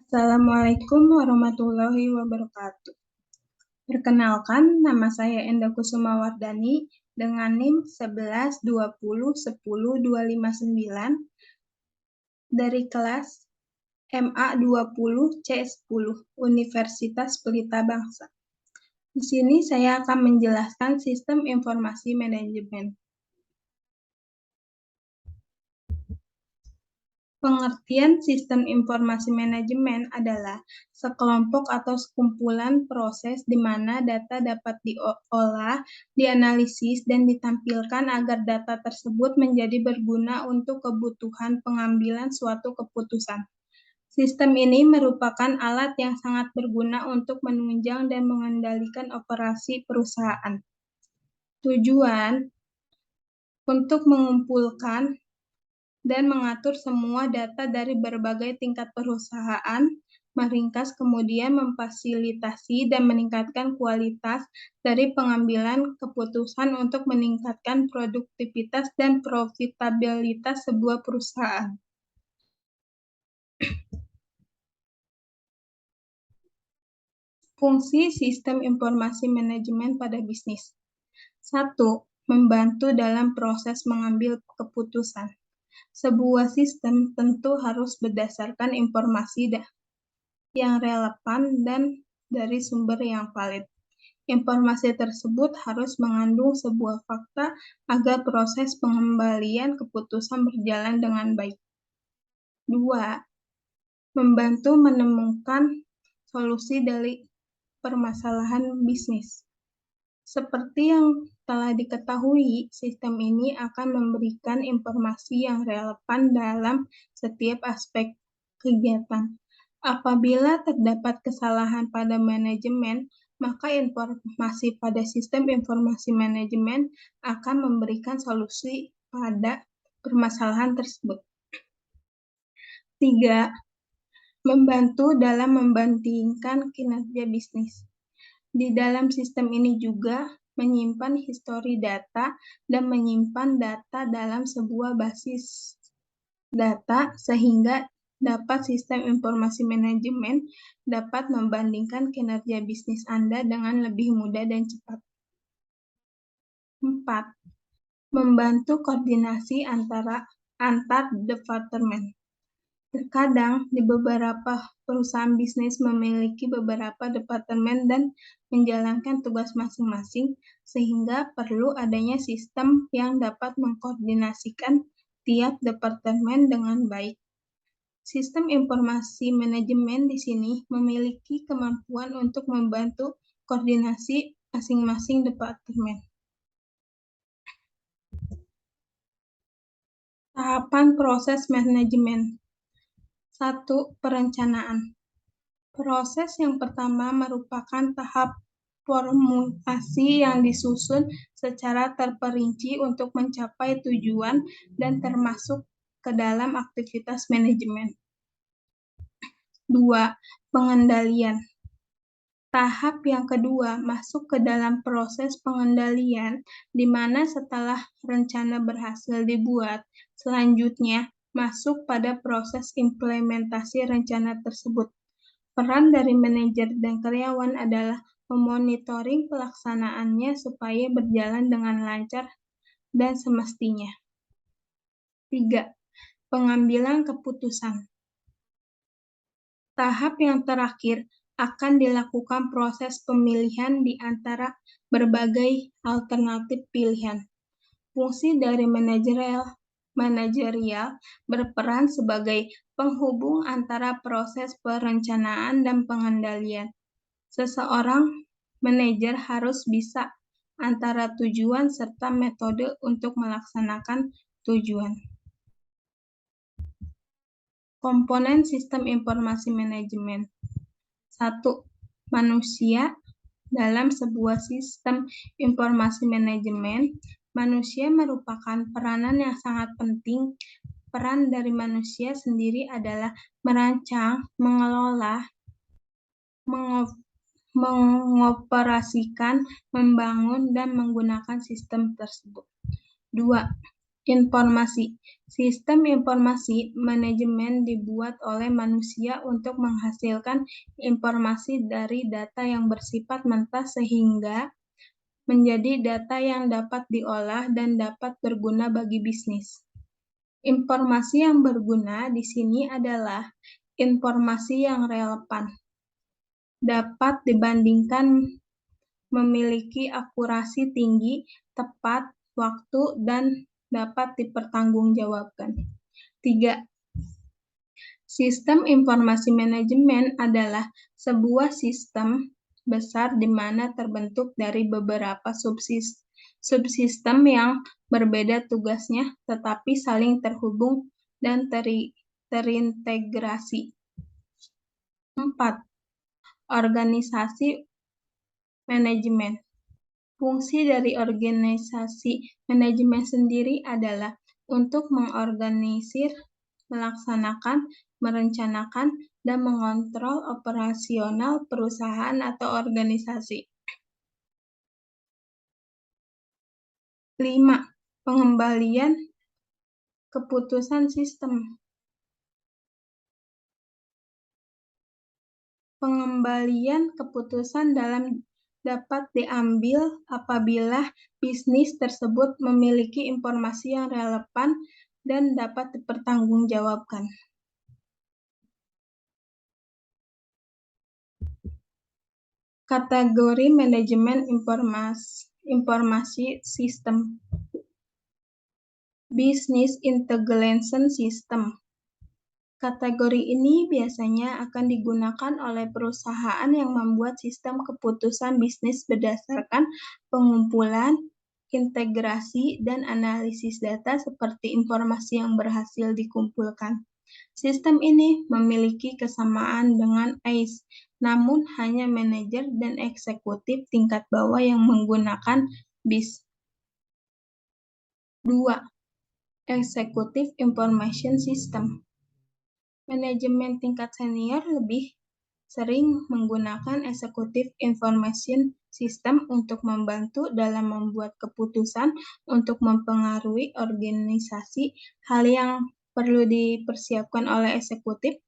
Assalamualaikum warahmatullahi wabarakatuh. Perkenalkan, nama saya Enda Kusuma Wardani dengan NIM 1120100259 dari kelas MA 20 C10 Universitas Pelita Bangsa. Di sini saya akan menjelaskan sistem informasi manajemen. Pengertian sistem informasi manajemen adalah sekelompok atau sekumpulan proses di mana data dapat diolah, dianalisis, dan ditampilkan agar data tersebut menjadi berguna untuk kebutuhan pengambilan suatu keputusan. Sistem ini merupakan alat yang sangat berguna untuk menunjang dan mengendalikan operasi perusahaan. Tujuan untuk mengumpulkan dan mengatur semua data dari berbagai tingkat perusahaan, meringkas kemudian memfasilitasi dan meningkatkan kualitas dari pengambilan keputusan untuk meningkatkan produktivitas dan profitabilitas sebuah perusahaan. Fungsi sistem informasi manajemen pada bisnis. 1. Membantu dalam proses mengambil keputusan. Sebuah sistem tentu harus berdasarkan informasi yang relevan dan dari sumber yang valid. Informasi tersebut harus mengandung sebuah fakta agar proses pengembalian keputusan berjalan dengan baik. 2. Membantu menemukan solusi dari permasalahan bisnis. Seperti yang telah diketahui, sistem ini akan memberikan informasi yang relevan dalam setiap aspek kegiatan. Apabila terdapat kesalahan pada manajemen, maka informasi pada sistem informasi manajemen akan memberikan solusi pada permasalahan tersebut. 3. Membantu dalam membandingkan kinerja bisnis. Di dalam sistem ini juga menyimpan histori data dan menyimpan data dalam sebuah basis data sehingga dapat sistem informasi manajemen dapat membandingkan kinerja bisnis Anda dengan lebih mudah dan cepat. 4. Membantu koordinasi antar departemen. Terkadang, di beberapa perusahaan bisnis memiliki beberapa departemen dan menjalankan tugas masing-masing, sehingga perlu adanya sistem yang dapat mengkoordinasikan tiap departemen dengan baik. Sistem informasi manajemen di sini memiliki kemampuan untuk membantu koordinasi masing-masing departemen. Tahapan proses manajemen. 1. Perencanaan. Proses yang pertama merupakan tahap formulasi yang disusun secara terperinci untuk mencapai tujuan dan termasuk ke dalam aktivitas manajemen. 2. Pengendalian. Tahap yang kedua masuk ke dalam proses pengendalian, di mana setelah rencana berhasil dibuat, selanjutnya masuk pada proses implementasi rencana tersebut. Peran dari manajer dan karyawan adalah memonitoring pelaksanaannya supaya berjalan dengan lancar dan semestinya. 3. Pengambilan keputusan. Tahap yang terakhir akan dilakukan proses pemilihan di antara berbagai alternatif pilihan. Fungsi dari manajerial berperan sebagai penghubung antara proses perencanaan dan pengendalian. Seseorang manajer harus bisa antara tujuan serta metode untuk melaksanakan tujuan. Komponen sistem informasi manajemen. 1. Manusia. Dalam sebuah sistem informasi manajemen, manusia merupakan peranan yang sangat penting. Peran dari manusia sendiri adalah merancang, mengelola, mengoperasikan, membangun, dan menggunakan sistem tersebut. 2. Informasi. Sistem informasi manajemen dibuat oleh manusia untuk menghasilkan informasi dari data yang bersifat mentah sehingga menjadi data yang dapat diolah dan dapat berguna bagi bisnis. Informasi yang berguna di sini adalah informasi yang relevan, dapat dibandingkan, memiliki akurasi tinggi, tepat waktu, dan dapat dipertanggungjawabkan. 3. Sistem informasi manajemen adalah sebuah sistem besar di mana terbentuk dari beberapa subsistem yang berbeda tugasnya tetapi saling terhubung dan terintegrasi. 4. Organisasi manajemen. Fungsi dari organisasi manajemen sendiri adalah untuk mengorganisir, melaksanakan, merencanakan, dan mengontrol operasional perusahaan atau organisasi. 5. Pengembalian keputusan sistem. Pengembalian keputusan dapat diambil apabila bisnis tersebut memiliki informasi yang relevan dan dapat dipertanggungjawabkan. Kategori manajemen informasi sistem. Business Intelligence System. Kategori ini biasanya akan digunakan oleh perusahaan yang membuat sistem keputusan bisnis berdasarkan pengumpulan, integrasi, dan analisis data seperti informasi yang berhasil dikumpulkan. Sistem ini memiliki kesamaan dengan ACE, namun hanya manajer dan eksekutif tingkat bawah yang menggunakan BIS. 2. Executive Information System. Manajemen tingkat senior lebih sering menggunakan Executive Information System untuk membantu dalam membuat keputusan untuk mempengaruhi organisasi. Hal yang perlu dipersiapkan oleh eksekutif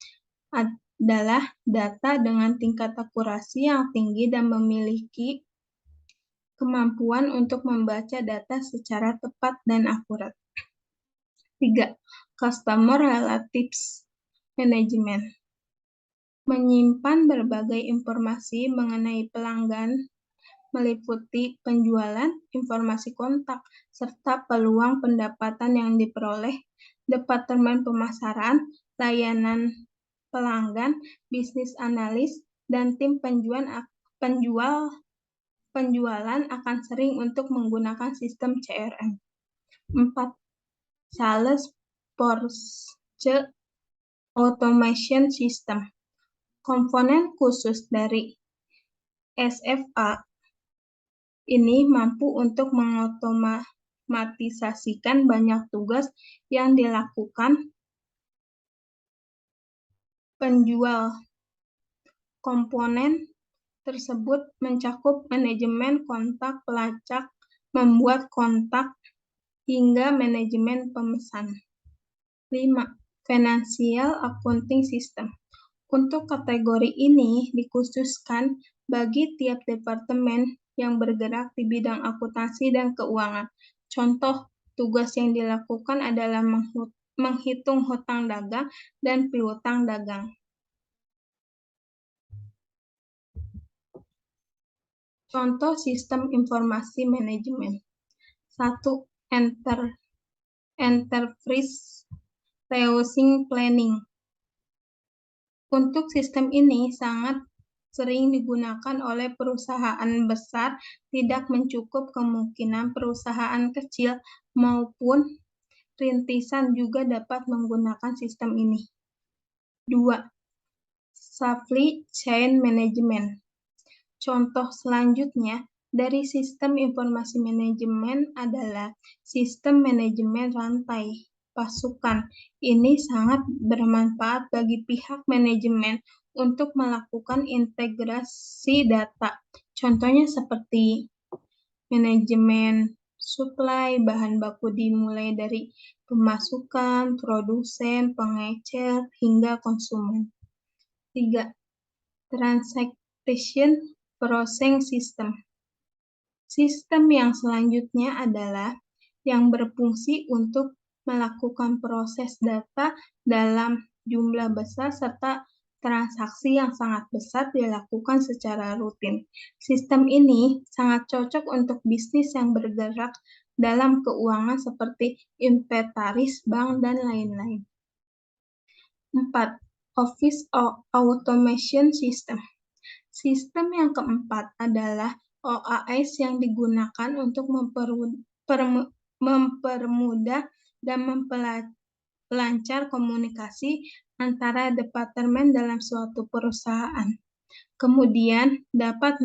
adalah data dengan tingkat akurasi yang tinggi dan memiliki kemampuan untuk membaca data secara tepat dan akurat. 3. Customer Relatives Management. Menyimpan berbagai informasi mengenai pelanggan, meliputi penjualan, informasi kontak, serta peluang pendapatan yang diperoleh, departemen pemasaran, layanan pelanggan, bisnis analis, dan tim penjualan akan sering untuk menggunakan sistem CRM. 4. Salesforce Automation System. Komponen khusus dari SFA ini mampu untuk mengotomatisasikan banyak tugas yang dilakukan penjual. Komponen tersebut mencakup manajemen kontak pelacak, membuat kontak, hingga manajemen pemesan. 5. Financial Accounting System. Untuk kategori ini dikhususkan bagi tiap departemen yang bergerak di bidang akuntansi dan keuangan. Contoh tugas yang dilakukan adalah menghitung hutang dagang dan piutang dagang. Contoh sistem informasi manajemen. 1. Enterprise Resource Planning. Untuk sistem ini sangat sering digunakan oleh perusahaan besar, tidak mencukup kemungkinan perusahaan kecil maupun rintisan juga dapat menggunakan sistem ini. 2. Supply Chain Management. Contoh selanjutnya dari sistem informasi manajemen adalah sistem manajemen rantai pasukan. Ini sangat bermanfaat bagi pihak manajemen untuk melakukan integrasi data. Contohnya seperti manajemen supply, bahan baku dimulai dari pemasukan, produsen, pengecer, hingga konsumen. 3. Transaction Processing System. Sistem yang selanjutnya adalah yang berfungsi untuk melakukan proses data dalam jumlah besar serta transaksi yang sangat besar dilakukan secara rutin. Sistem ini sangat cocok untuk bisnis yang bergerak dalam keuangan seperti inventaris, bank, dan lain-lain. 4. Office Automation System. Sistem yang keempat adalah OAS yang digunakan untuk mempermudah dan memperlancar komunikasi antara departemen dalam suatu perusahaan. Kemudian dapat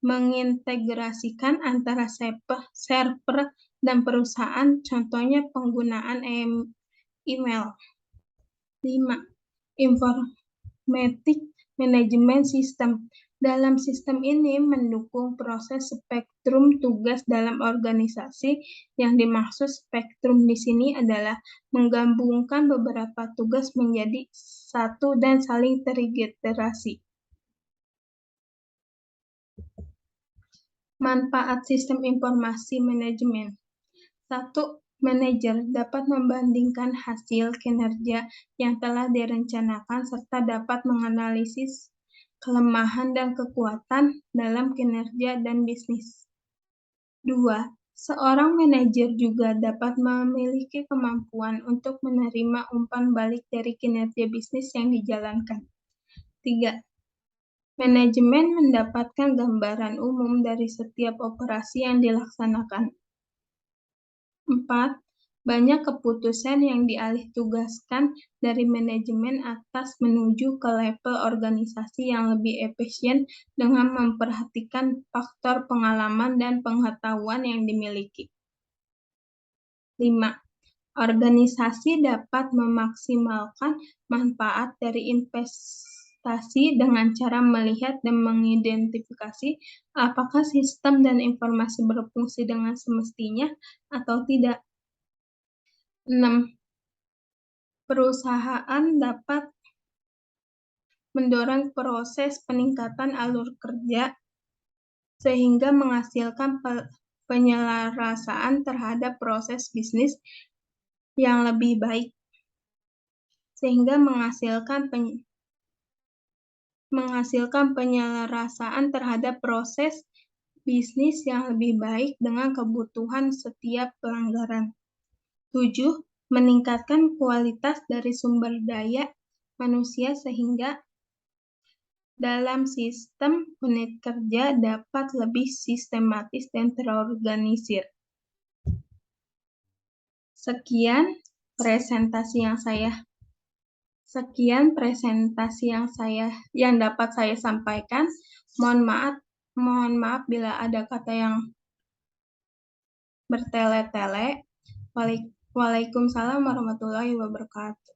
mengintegrasikan antara server dan perusahaan, contohnya penggunaan email. 5. Informatic Management System. Dalam sistem ini mendukung proses spektrum tugas dalam organisasi. Yang dimaksud spektrum di sini adalah menggabungkan beberapa tugas menjadi satu dan saling terintegrasi. Manfaat sistem informasi manajemen. 1. Manajer dapat membandingkan hasil kinerja yang telah direncanakan serta dapat menganalisis kelemahan dan kekuatan dalam kinerja dan bisnis. 2. Seorang manajer juga dapat memiliki kemampuan untuk menerima umpan balik dari kinerja bisnis yang dijalankan. 3. Manajemen mendapatkan gambaran umum dari setiap operasi yang dilaksanakan. 4. Banyak keputusan yang dialihtugaskan dari manajemen atas menuju ke level organisasi yang lebih efisien dengan memperhatikan faktor pengalaman dan pengetahuan yang dimiliki. 5. Organisasi dapat memaksimalkan manfaat dari investasi dengan cara melihat dan mengidentifikasi apakah sistem dan informasi berfungsi dengan semestinya atau tidak. 6. Perusahaan dapat mendorong proses peningkatan alur kerja sehingga menghasilkan penyelarasaan terhadap proses bisnis yang lebih baik, sehingga menghasilkan penyelarasaan terhadap proses bisnis yang lebih baik dengan kebutuhan setiap pelanggan. 7. Meningkatkan kualitas dari sumber daya manusia sehingga dalam sistem unit kerja dapat lebih sistematis dan terorganisir. Sekian presentasi yang dapat saya sampaikan. Mohon maaf bila ada kata yang bertele-tele. Waalaikumsalam warahmatullahi wabarakatuh.